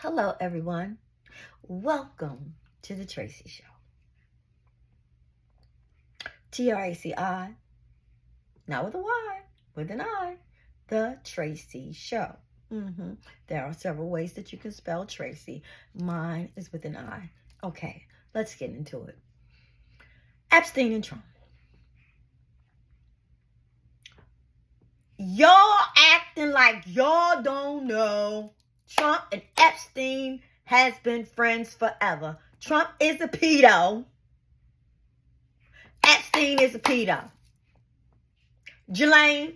Hello, everyone. Welcome to the Tracy Show. Traci, not with a Y, with an I. The Tracy Show. There are several ways that you can spell Tracy. Mine is with an I. Okay, let's get into it. Epstein and Trump. Y'all acting like y'all don't know. Trump and Epstein has been friends forever. Trump is a pedo. Epstein is a pedo. Jelaine,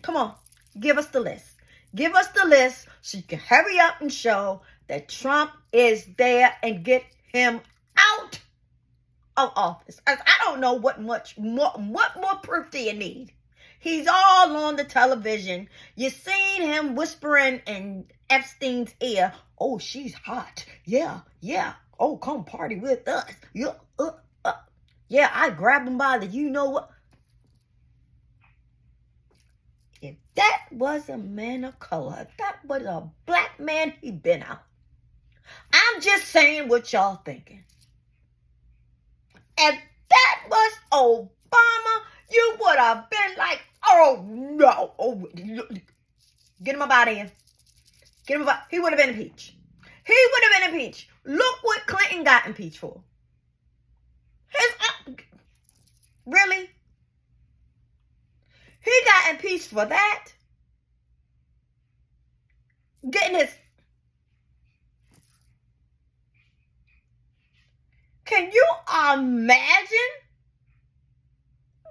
come on, give us the list. Give us the list so you can hurry up and show that Trump is there and get him out of office. I don't know what more proof do you need? He's all on the television. You seen him whispering in Epstein's ear, "Oh, she's hot. Yeah. Oh, come party with us. Yeah, yeah, I grab him by the you know what." If that was a man of color, if that was a black man, he'd been out. I'm just saying what y'all thinking. If that was Obama, you would have been like, "Oh no, get him up out of here. Get him up." He would have been impeached. Look what Clinton got impeached for. Really? He got impeached for that. Getting his... Can you imagine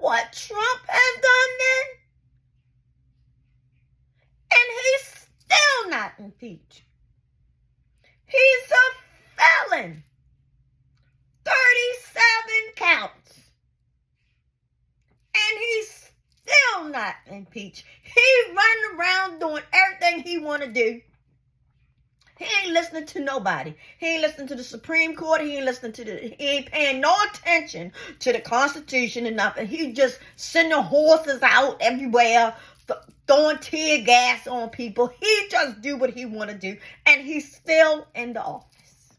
what Trump has done then? And he's still not impeached. He's a felon. 37 counts. And he's still not impeached. He's running around doing everything he want to do. He ain't listening to nobody. He ain't listening to the Supreme Court. He ain't paying no attention to the Constitution and nothing. He just sending horses out everywhere, throwing tear gas on people. He just do what he want to do. And he's still in the office.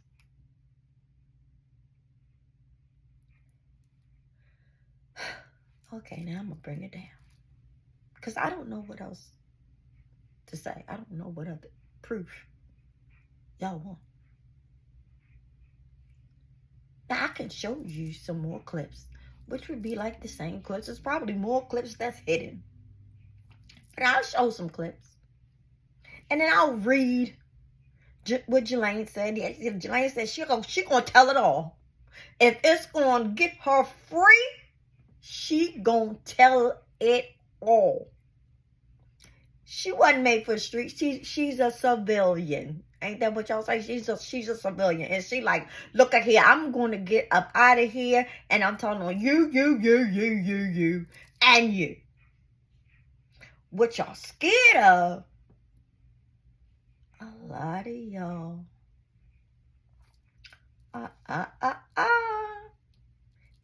Okay, now I'm going to bring it down. Because I don't know what else to say. I don't know what other proof y'all want. Now, I can show you some more clips, which would be like the same clips. There's probably more clips that's hidden. But I'll show some clips. And then I'll read what Jelaine said. Jelaine said she gonna tell it all. If it's gonna get her free, she gonna tell it all. She wasn't made for the streets. She's a civilian. Ain't that what y'all say? She's a civilian. And she like, look at here. I'm going to get up out of here. And I'm talking on you, and you. What y'all scared of? A lot of y'all.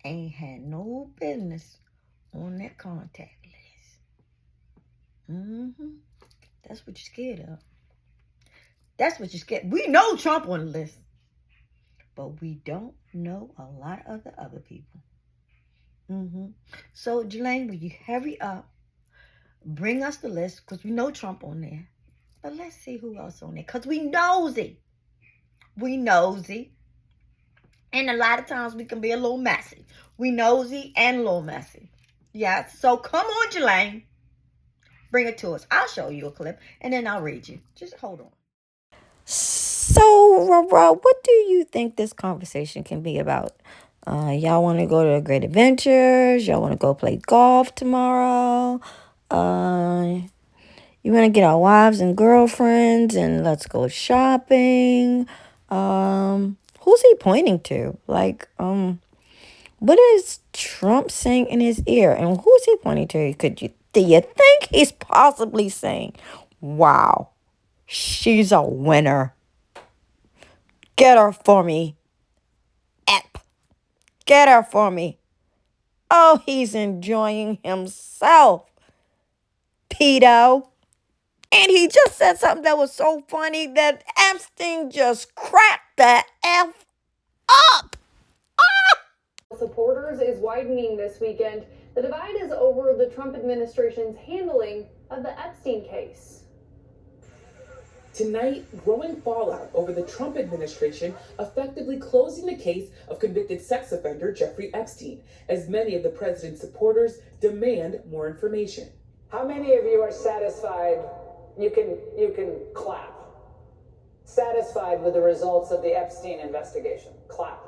Ain't had no business on that contact list. That's what you're scared of. That's what you're scared. We know Trump on the list, but we don't know a lot of the other people. So, Jelaine, will you hurry up? Bring us the list, because we know Trump on there. But let's see who else on there, because we nosy. We nosy. And a lot of times we can be a little messy. We nosy and a little messy. Yeah, so come on, Jelaine. Bring it to us. I'll show you a clip, and then I'll read you. Just hold on. So, what do you think this conversation can be about? Y'all want to go to Great Adventures? Y'all want to go play golf tomorrow? You want to get our wives and girlfriends and let's go shopping? Who's he pointing to? Like, what is Trump saying in his ear? And who's he pointing to? Do you think he's possibly saying, "Wow, she's a winner. Get her for me. Get her for me." Oh, he's enjoying himself. Pedo. And he just said something that was so funny that Epstein just cracked the F up. Supporters is widening this weekend. The divide is over the Trump administration's handling of the Epstein case. Tonight, growing fallout over the Trump administration effectively closing the case of convicted sex offender Jeffrey Epstein, as many of the president's supporters demand more information. How many of you are satisfied? You can clap. Satisfied with the results of the Epstein investigation? Clap.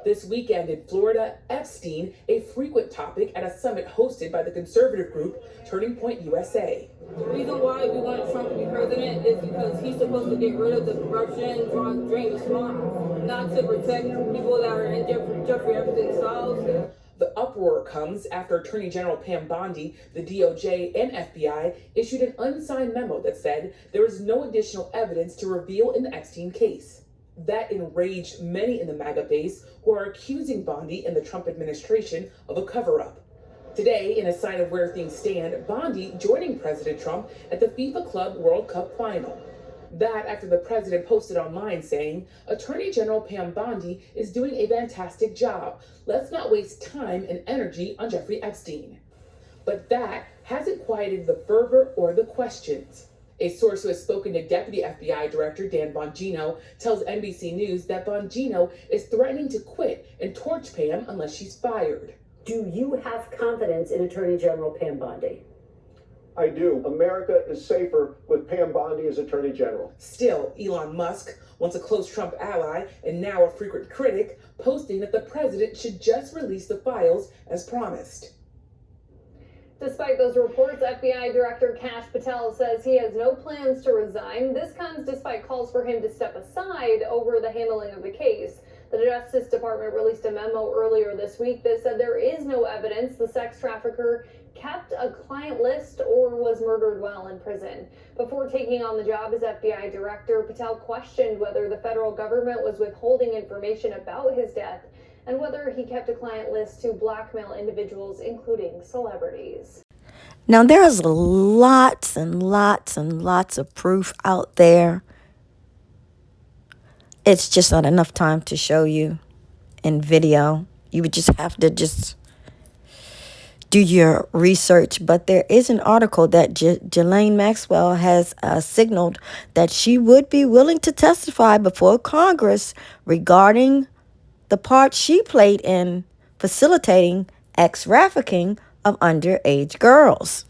This weekend in Florida, Epstein, a frequent topic at a summit hosted by the conservative group Turning Point USA. The reason why we want Trump to be president is because he's supposed to get rid of the corruption, drain the swamp, not to protect people that are in Jeffrey Epstein's files. The uproar comes after Attorney General Pam Bondi, the DOJ, and FBI issued an unsigned memo that said there is no additional evidence to reveal in the Epstein case. That enraged many in the MAGA base who are accusing Bondi and the Trump administration of a cover-up. Today, in a sign of where things stand, Bondi joining President Trump at the FIFA Club World Cup final. That after the president posted online saying, Attorney General Pam Bondi is doing a fantastic job. Let's not waste time and energy on Jeffrey Epstein. But that hasn't quieted the fervor or the questions. A source who has spoken to Deputy FBI Director Dan Bongino tells NBC News that Bongino is threatening to quit and torch Pam unless she's fired. Do you have confidence in Attorney General Pam Bondi? I do. America is safer with Pam Bondi as Attorney General. Still, Elon Musk, once a close Trump ally and now a frequent critic, posting that the president should just release the files as promised. Despite those reports, FBI Director Kash Patel says he has no plans to resign. This comes despite calls for him to step aside over the handling of the case. The Justice Department released a memo earlier this week that said there is no evidence the sex trafficker kept a client list or was murdered while in prison. Before taking on the job as FBI Director, Patel questioned whether the federal government was withholding information about his death and whether he kept a client list to blackmail individuals, including celebrities. Now, there's lots and lots and lots of proof out there. It's just not enough time to show you in video. You would just have to do your research. But there is an article that Ghislaine Maxwell has signaled that she would be willing to testify before Congress regarding the part she played in facilitating ex-trafficking of underage girls.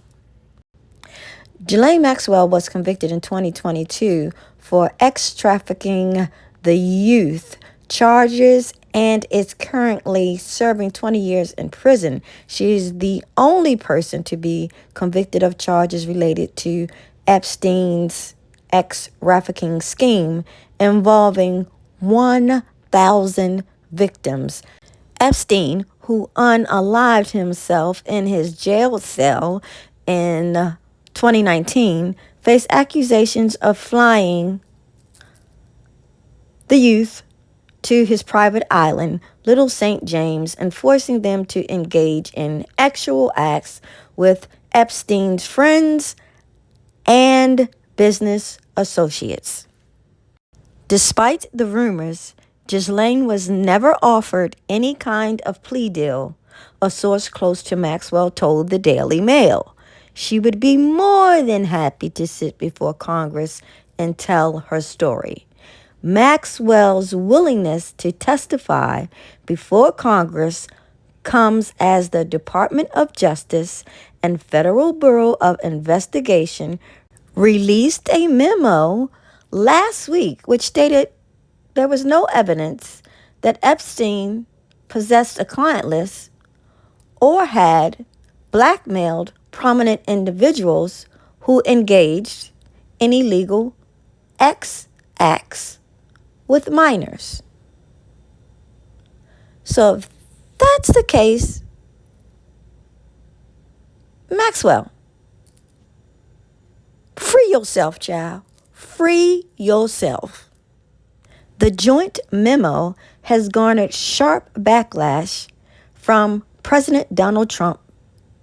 Ghislaine Maxwell was convicted in 2022 for ex-trafficking the youth charges and is currently serving 20 years in prison. She is the only person to be convicted of charges related to Epstein's ex-trafficking scheme involving 1,000 victims. Epstein, who unalived himself in his jail cell in 2019, faced accusations of flying the youth to his private island, Little St. James, and forcing them to engage in sexual acts with Epstein's friends and business associates. Despite the rumors, Ghislaine was never offered any kind of plea deal, a source close to Maxwell told the Daily Mail. She would be more than happy to sit before Congress and tell her story. Maxwell's willingness to testify before Congress comes as the Department of Justice and Federal Bureau of Investigation released a memo last week which stated there was no evidence that Epstein possessed a client list or had blackmailed prominent individuals who engaged in illegal acts with minors. So if that's the case, Maxwell, free yourself, child. Free yourself. The joint memo has garnered sharp backlash from President Donald Trump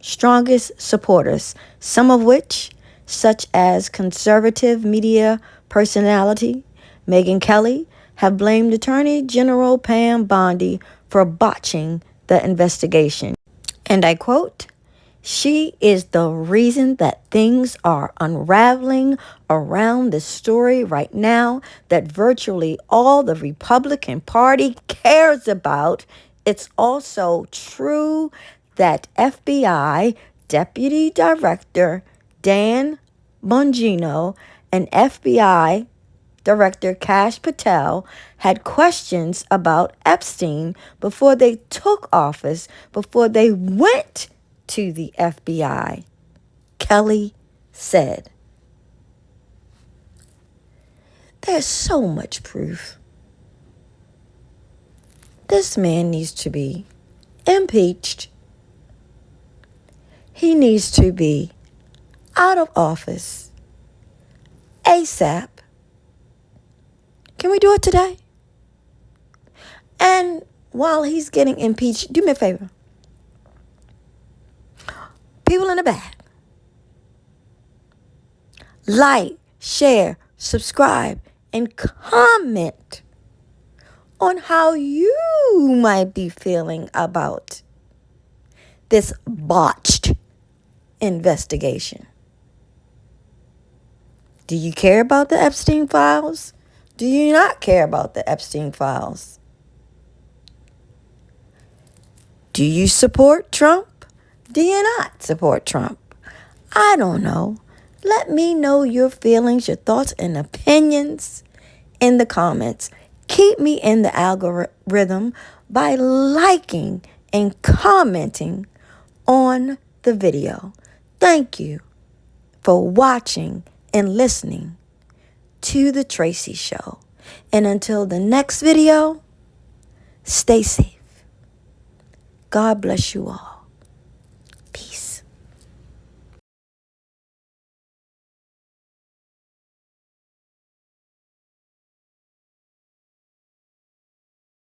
strongest supporters, some of which, such as conservative media personality Megyn Kelly, have blamed Attorney General Pam Bondi for botching the investigation. And I quote, "She is the reason that things are unraveling around this story right now that virtually all the Republican Party cares about. It's also true that FBI Deputy Director Dan Bongino and FBI Director Kash Patel had questions about Epstein before they took office, before they went to the FBI," Kelly said. There's so much proof. This man needs to be impeached. He needs to be out of office ASAP. Can we do it today? And while he's getting impeached, do me a favor. People in the back, like, share, subscribe, and comment on how you might be feeling about this botched investigation. Do you care about the Epstein files? Do you not care about the Epstein files? Do you support Trump? Do you not support Trump? I don't know. Let me know your feelings, your thoughts, and opinions in the comments. Keep me in the algorithm by liking and commenting on the video. Thank you for watching and listening to The Tracy Show. And until the next video, stay safe. God bless you all.